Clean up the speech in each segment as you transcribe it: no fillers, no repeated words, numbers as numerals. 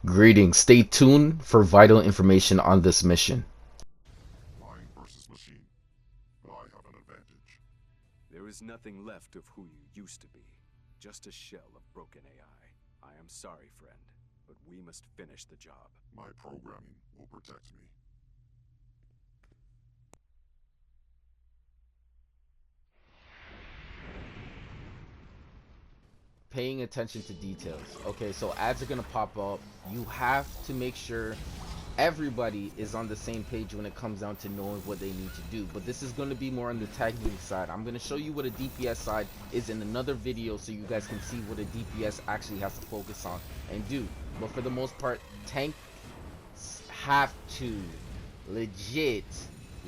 Greetings. Stay tuned for vital information on this mission. Mind versus machine. I have an advantage. There is nothing left of who you used to be. Just a shell of broken AI. I am sorry, friend, but we must finish the job. My programming will protect me. Paying attention to details. Okay, so ads are gonna pop up. You have to make sure everybody is on the same page when it comes down to knowing what they need to do. But this is going to be more on the tagging side. I'm going to show you what a DPS side is in another video so you guys can see what a DPS actually has to focus on and do. But for the most part, tanks have to legit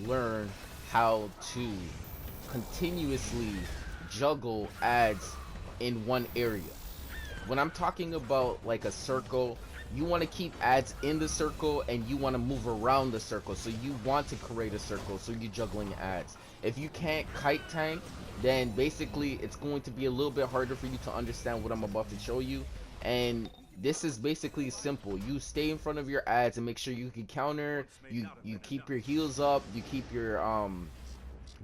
learn how to continuously juggle ads in one area. When I'm talking about like a circle, you want to keep ads in the circle and you want to move around the circle. So you want to create a circle so you're juggling ads. If you can't kite tank, then basically it's going to be a little bit harder for you to understand what I'm about to show you. And this is basically simple. You stay in front of your ads and make sure you can counter. You keep your heals up, you keep your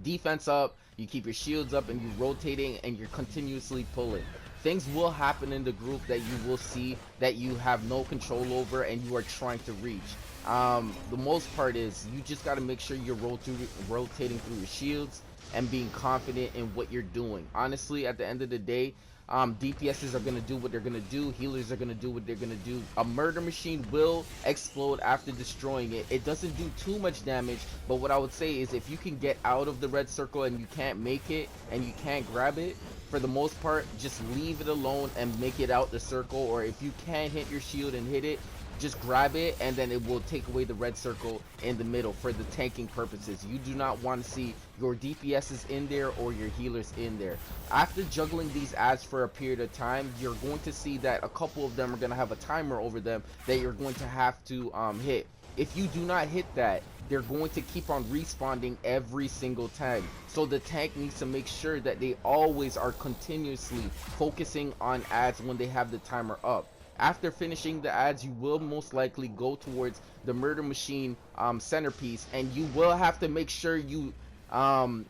defense up, you keep your shields up, and you're rotating and you're continuously pulling. Things will happen in the group that you will see that you have no control over and you are trying to reach. The most part is you just got to make sure you're rotating through your shields and being confident in what you're doing. Honestly, at the end of the day, DPSs are going to do what they're going to do. Healers are going to do what they're going to do. A murder machine will explode after destroying it. It doesn't do too much damage, but what I would say is if you can get out of the red circle and you can't make it and you can't grab it, for the most part, just leave it alone and make it out the circle. Or if you can hit your shield and hit it, just grab it and then it will take away the red circle in the middle for the tanking purposes. You do not want to see your DPSs in there or your healers in there. After juggling these ads for a period of time, you're going to see that a couple of them are going to have a timer over them that you're going to have to hit. If you do not hit that, they're going to keep on respawning every single time. So the tank needs to make sure that they always are continuously focusing on ads when they have the timer up. After finishing the ads, you will most likely go towards the murder machine centerpiece, and you will have to make sure you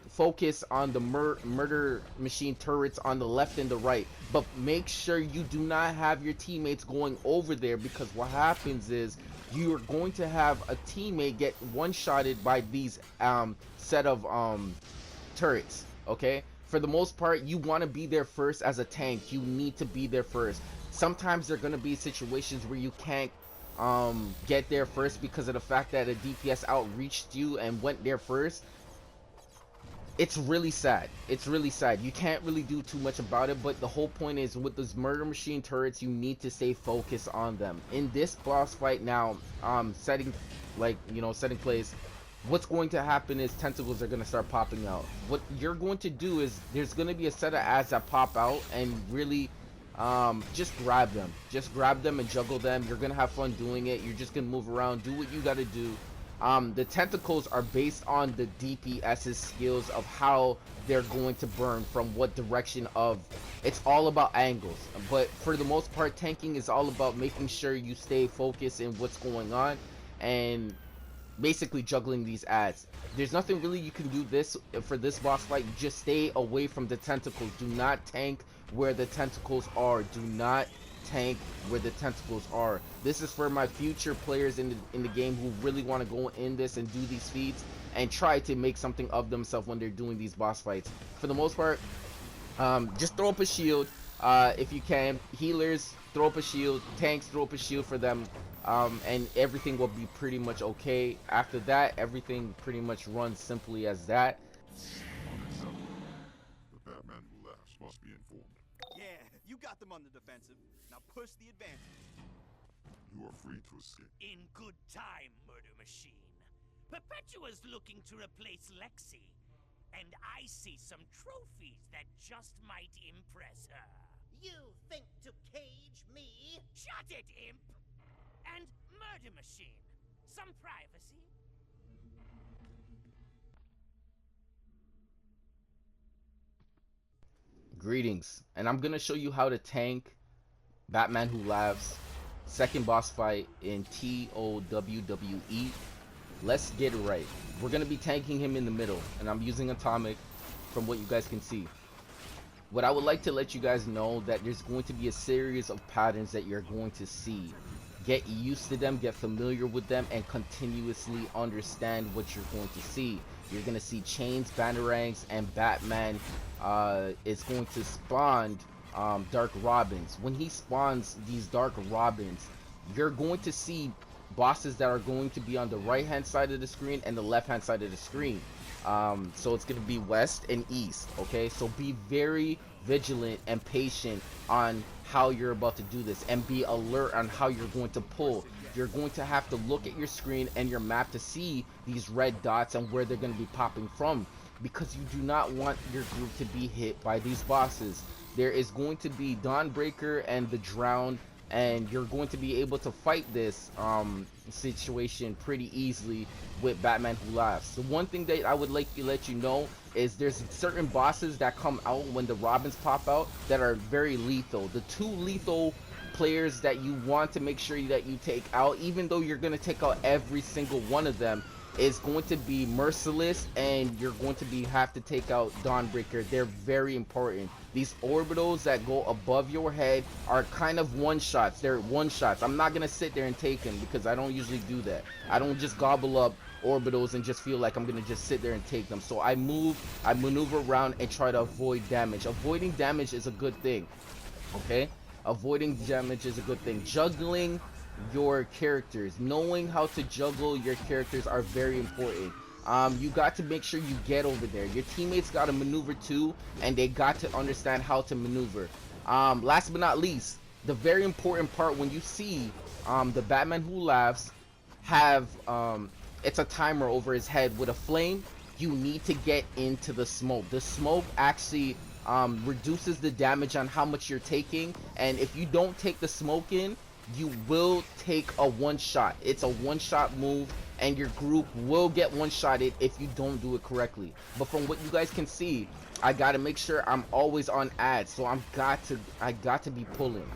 focus on the murder machine turrets on the left and the right, but make sure you do not have your teammates going over there, because what happens is you are going to have a teammate get one-shotted by these set of turrets. Okay, for the most part, you want to be there first. As a tank, you need to be there first. Sometimes there are going to be situations where you can't get there first because of the fact that a DPS outreached you and went there first. It's really sad. It's really sad. You can't really do too much about it, but the whole point is with those murder machine turrets, you need to stay focused on them. In this boss fight now, setting place, what's going to happen is tentacles are going to start popping out. What you're going to do is there's going to be a set of ads that pop out, and really just grab them and juggle them. You're going to have fun doing it. You're just going to move around, do what you got to do. The tentacles are based on the DPS's skills of how they're going to burn from what direction of. It's all about angles, but for the most part, tanking is all about making sure you stay focused in what's going on and basically juggling these ads. There's nothing really you can do this for this boss fight. Just stay away from the tentacles. Do not tank where the tentacles are. Do not tank where the tentacles are. This is for my future players in the game who really want to go in this and do these feats and try to make something of themselves when they're doing these boss fights. For the most part, just throw up a shield if you can. Healers, throw up a shield. Tanks, throw up a shield for them, and everything will be pretty much okay. After that, everything pretty much runs simply as that. Unacceptable. The Batman who laughs must be informed. Yeah, you got them on the defensive. Now push the advantage. You are free to escape. In good time, Murder Machine. Perpetua's looking to replace Lexi, and I see some trophies that just might impress her. You think to cage me? Shut it, imp! And Murder Machine, some privacy? Greetings, and I'm gonna show you how to tank Batman Who Laughs second boss fight in TOWWE. Let's get it right. We're gonna be tanking him in the middle, and I'm using Atomic from what you guys can see. What I would like to let you guys know that there's going to be a series of patterns that you're going to see. Get used to them, get familiar with them, and continuously understand what you're going to see. You're going to see chains, batarangs, and Batman is going to spawn Dark Robins. When he spawns these Dark Robins, you're going to see bosses that are going to be on the right hand side of the screen and the left hand side of the screen. So it's going to be west and east. Okay, so be very vigilant and patient on how you're about to do this, and be alert on how you're going to pull. You're going to have to look at your screen and your map to see these red dots and where they're going to be popping from, because you do not want your group to be hit by these bosses. There is going to be Dawnbreaker and the Drowned, and you're going to be able to fight this situation pretty easily with Batman Who Laughs. The one thing that I would like to let you know is there's certain bosses that come out when the Robins pop out that are very lethal. The two lethal players that you want to make sure that you take out, even though you're going to take out every single one of them, is going to be Merciless, and you're going to have to take out Dawnbreaker. They're very important. These orbitals that go above your head are kind of one-shots. They're one-shots. I'm not going to sit there and take them because I don't usually do that. I don't just gobble up orbitals and just feel like I'm going to just sit there and take them. So I maneuver around and try to avoid damage. Avoiding damage is a good thing. Okay? Avoiding damage is a good thing. Juggling your characters, knowing how to juggle your characters are very important. You got to make sure you get over there. Your teammates got to maneuver too, and they got to understand how to maneuver. Last but not least, the very important part, when you see the Batman Who Laughs have it's a timer over his head with a flame, you need to get into the smoke. The smoke actually reduces the damage on how much you're taking, and if you don't take the smoke in, you will take a one-shot. It's a one-shot move, and your group will get one-shotted if you don't do it correctly. But from what you guys can see, I gotta make sure I'm always on ads, so I got to be pulling.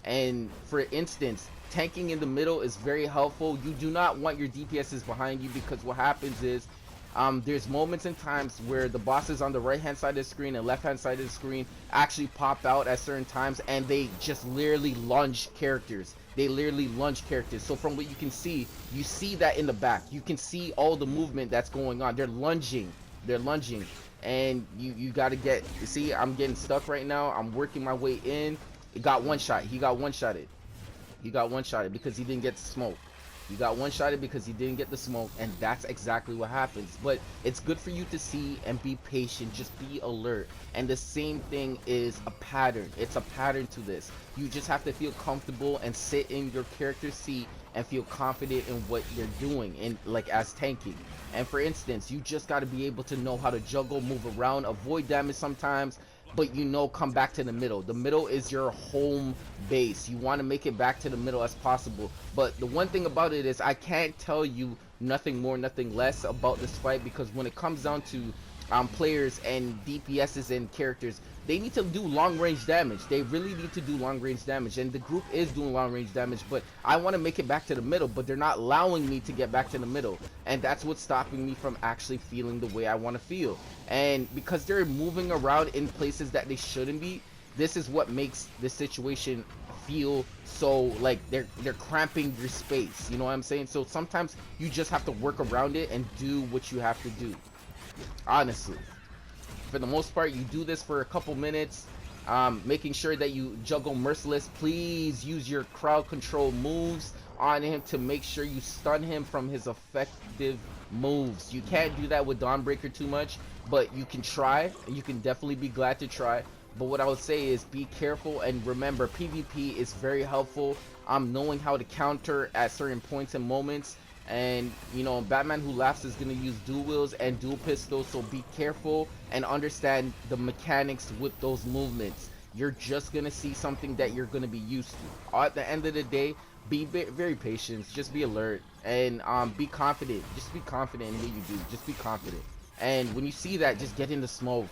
And for instance, tanking in the middle is very helpful. You do not want your DPSs behind you, because what happens is there's moments and times where the bosses on the right hand side of the screen and left hand side of the screen actually pop out at certain times, and they just literally lunge characters. So from what you can see, you see that in the back. You can see all the movement that's going on. They're lunging. And you got to get, you see, I'm getting stuck right now. I'm working my way in. It got one shot. He got one-shotted because he didn't get the smoke. You got one-shotted because he didn't get the smoke, and that's exactly what happens. But it's good for you to see and be patient. Just be alert. And the same thing is a pattern. It's a pattern to this. You just have to feel comfortable and sit in your character's seat and feel confident in what you're doing, in like as tanking. And for instance, you just got to be able to know how to juggle, move around, avoid damage sometimes, but come back to the middle. The middle is your home base. You want to make it back to the middle as possible. But the one thing about it is I can't tell you nothing more, nothing less about this fight, because when it comes down to players and DPSs and characters, they need to do long range damage. They really need to do long range damage, and the group is doing long range damage, but I want to make it back to the middle, but they're not allowing me to get back to the middle, and that's what's stopping me from actually feeling the way I want to feel. And because they're moving around in places that they shouldn't be, this is what makes the situation feel so like they're cramping your space. You know what I'm saying? So sometimes you just have to work around it and do what you have to do. Honestly, for the most part, you do this for a couple minutes, making sure that you juggle Merciless. Please use your crowd control moves on him to make sure you stun him from his effective moves. You can't do that with Dawnbreaker too much, but you can try, and you can definitely be glad to try. But what I would say is be careful, and remember, PvP is very helpful. Knowing how to counter at certain points and moments. And you know, Batman Who Laughs is going to use dual wheels and dual pistols, so be careful and understand the mechanics with those movements. You're just going to see something that you're going to be used to. At the end of the day, be very patient, just be alert, and be confident. Just be confident in what you do. Just be confident. And when you see that, just get in the smoke.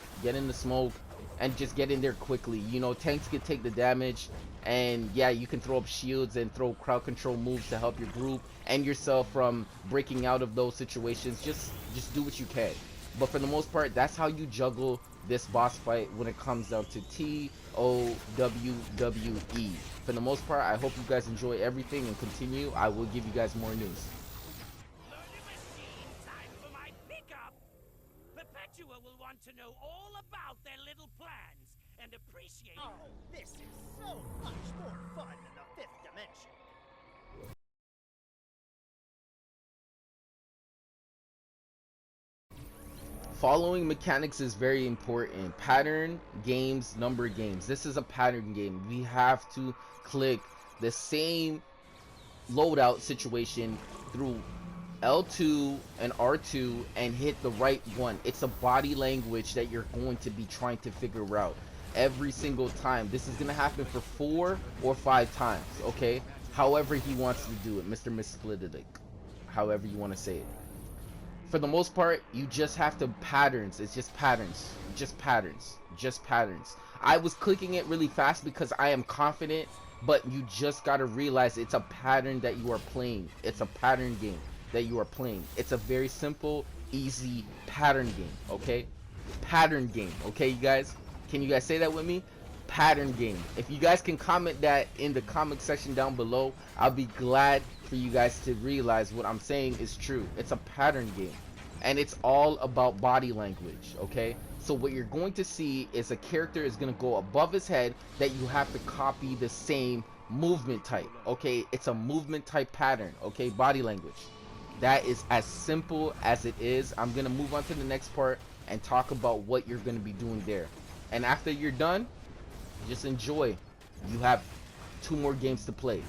and just get in there quickly. You know, tanks can take the damage, and yeah, you can throw up shields and throw crowd control moves to help your group and yourself from breaking out of those situations. Just do what you can. But for the most part, that's how you juggle this boss fight when it comes down to TOWWE. For the most part, I hope you guys enjoy everything and continue. I will give you guys more news. Murder Machine, time for my pickup! Perpetua will want to know all about their little plans and appreciate... Oh, this is so much more fun than the fifth dimension. Following mechanics is very important. Pattern games, number games. This is a pattern game. We have to click the same loadout situation through L2 and R2 and hit the right one. It's a body language that you're going to be trying to figure out every single time. This is going to happen for 4 or 5 times, okay? However he wants to do it, Mr. Misplitidic. However you want to say it. For the most part, you just have to patterns. It's just patterns. Just patterns. Just patterns. I was clicking it really fast because I am confident, but you just got to realize it's a pattern that you are playing. It's a pattern game that you are playing. It's a very simple, easy pattern game, okay? Pattern game, okay, you guys? Can you guys say that with me? Pattern game. If you guys can comment that in the comment section down below, I'll be glad for you guys to realize what I'm saying is true. It's a pattern game, and it's all about body language, okay? So what you're going to see is a character is going to go above his head that you have to copy the same movement type, okay? It's a movement type pattern, okay? Body language. That is as simple as it is. I'm going to move on to the next part and talk about what you're going to be doing there. And after you're done, just enjoy. You have 2 more games to play.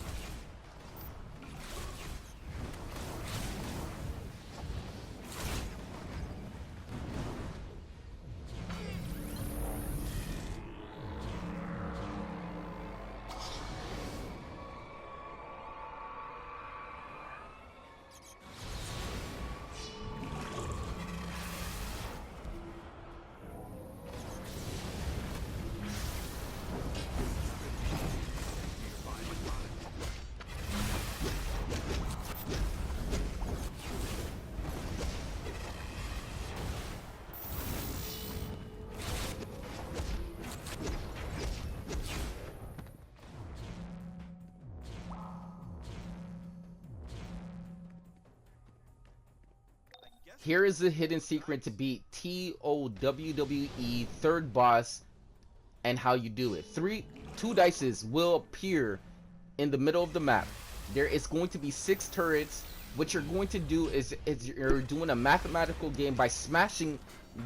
Here is the hidden secret to beat TOWWE third boss and how you do it. 2 dices will appear in the middle of the map. There is going to be 6 turrets. What you're going to do is you're doing a mathematical game by smashing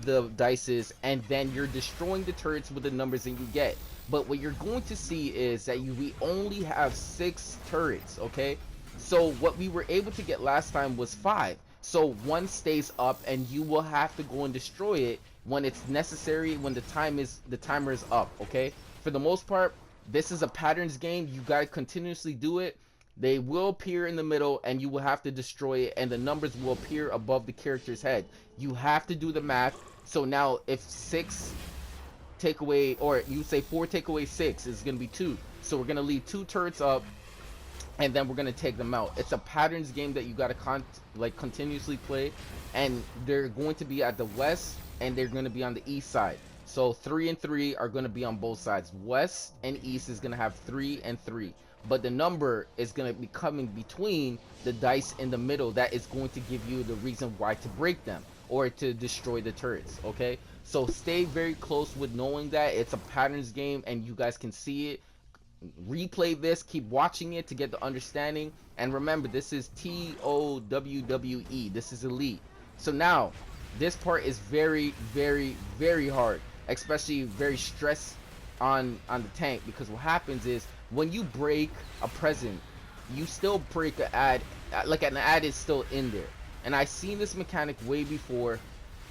the dices, and then you're destroying the turrets with the numbers that you get. But what you're going to see is that we only have 6 turrets, okay? So what we were able to get last time was 5. So 1 stays up, and you will have to go and destroy it when it's necessary, when the timer is up, okay? For the most part, this is a patterns game. You gotta continuously do it. They will appear in the middle, and you will have to destroy it, and the numbers will appear above the character's head. You have to do the math. So now if 6 take away, or you say 4 take away 6, is gonna be 2. So we're gonna leave 2 turrets up, and then we're gonna take them out. It's a patterns game that you gotta continuously play, and they're going to be at the west, and they're gonna be on the east side. So 3 and 3 are gonna be on both sides. West and east is gonna have 3 and 3, but the number is gonna be coming between the dice in the middle. That is going to give you the reason why to break them or to destroy the turrets, okay? So stay very close with knowing that it's a patterns game, and you guys can see it. Replay this, keep watching it to get the understanding, and remember, this is TOWWE. This is elite. So now this part is very, very, very hard, especially very stressed on the tank, because what happens is when you break a present, you still break an ad, like an ad is still in there. And I seen this mechanic way before,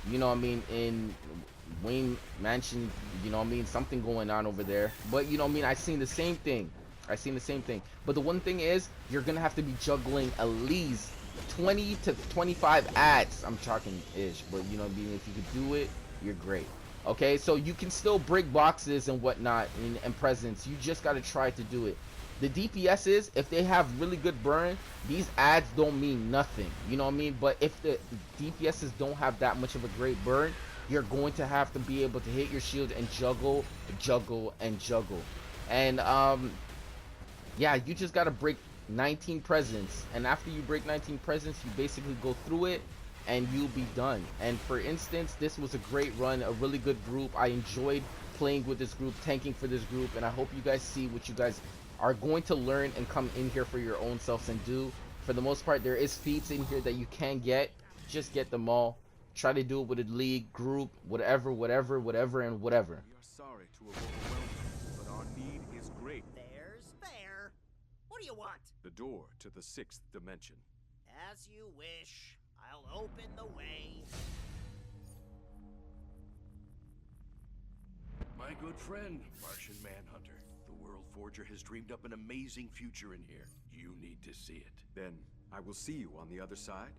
you know what I mean, in Wayne Mansion, you know what I mean, something going on over there. But you know what I mean, I seen the same thing. But the one thing is, you're gonna have to be juggling at least 20 to 25 ads. I'm talking ish, but you know what I mean, if you could do it, you're great. Okay, so you can still break boxes and whatnot and presents. You just gotta try to do it. The DPSs, if they have really good burn, these ads don't mean nothing. You know what I mean? But if the DPSs don't have that much of a great burn, you're going to have to be able to hit your shield and juggle, juggle, and juggle. And yeah, you just gotta break 19 presents, and after you break 19 presents, you basically go through it and you'll be done. And for instance, this was a great run, a really good group. I enjoyed playing with this group, tanking for this group, and I hope you guys see what you guys are going to learn and come in here for your own selves and do. For the most part, there is feats in here that you can get. Just get them all. Try to do it with a league, group, whatever, and whatever. We are sorry to have overwhelmed you, but our need is great. There's fair. What do you want? The door to the 6th dimension. As you wish. I'll open the way. My good friend, Martian Manhunter. The World Forger has dreamed up an amazing future in here. You need to see it. Then I will see you on the other side.